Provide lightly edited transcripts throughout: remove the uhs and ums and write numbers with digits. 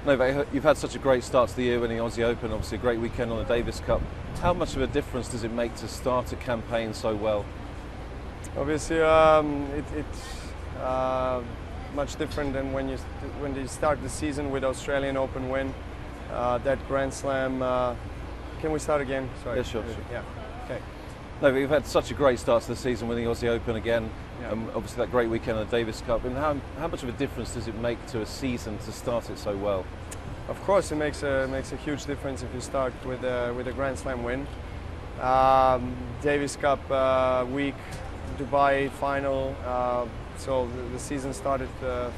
No, but you've had such a great start to the year winning Aussie Open, obviously a great weekend on the Davis Cup. How much of a difference does it make to start a campaign so well? Obviously, it's much different than when you start the season with Australian Open win, that Grand Slam. Can we start again? Sorry. Yeah, sure. Yeah. Okay. No, but you've had such a great start to the season winning Aussie Open again. Yeah. Obviously that great weekend on the Davis Cup. And how much of a difference does it make to a season to start it so well? Of course, it makes a huge difference if you start with a Grand Slam win. Davis Cup week, Dubai final. So the season started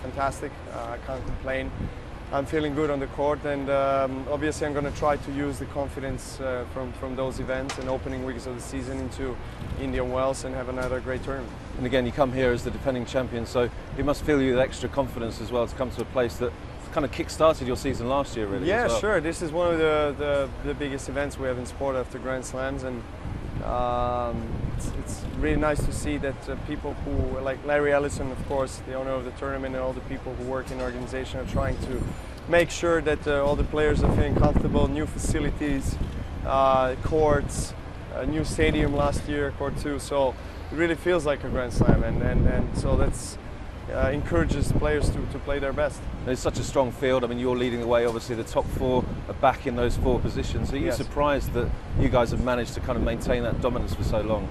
fantastic. I can't complain. I'm feeling good on the court, and obviously I'm going to try to use the confidence from those events and opening weeks of the season into Indian Wells and have another great tournament. And again, you come here as the defending champion, so it must fill you with extra confidence as well to come to a place that kind of kick-started your season last year, really. Yeah, as well. Sure. This is one of the biggest events we have in sport after Grand Slams, and it's really nice to see that people who, like Larry Ellison, of course, the owner of the tournament, and all the people who work in the organization are trying to make sure that all the players are feeling comfortable. New facilities, courts, a new stadium last year, court 2. So it really feels like a Grand Slam, and so that's encourages players to play their best. There's such a strong field. I mean, you're leading the way. Obviously, the top 4 are back in those 4 positions. Are you Yes. surprised that you guys have managed to kind of maintain that dominance for so long?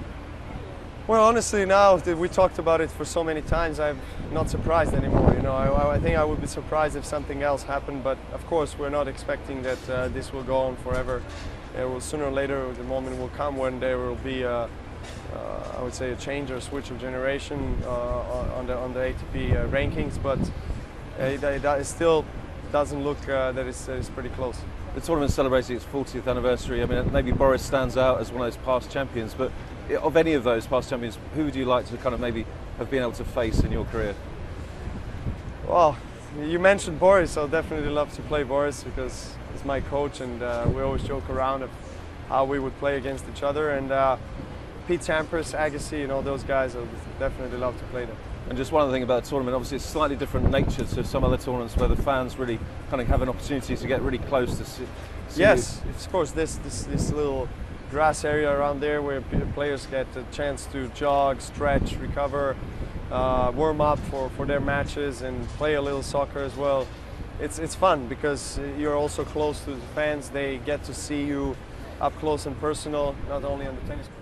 Well, honestly, now that we talked about it for so many times, I'm not surprised anymore. You know, I think I would be surprised if something else happened. But of course, we're not expecting that this will go on forever. It will, sooner or later, the moment will come when there will be I would say a change or a switch of generation on the ATP rankings, but it still doesn't look that it's pretty close. The tournament's celebrating its 40th anniversary. I mean, maybe Boris stands out as one of those past champions, but of any of those past champions, who would you like to kind of maybe have been able to face in your career? Well, you mentioned Boris. I'll definitely love to play Boris because he's my coach, and we always joke around of how we would play against each other. And Pete Sampras, Agassi, and all those guys, I would definitely love to play them. And just one other thing about the tournament, obviously it's slightly different nature to some other tournaments where the fans really kind of have an opportunity to get really close to see Yes, of course, this little grass area around there where players get a chance to jog, stretch, recover, warm up for their matches and play a little soccer as well. It's fun because you're also close to the fans. They get to see you up close and personal, not only on the tennis court.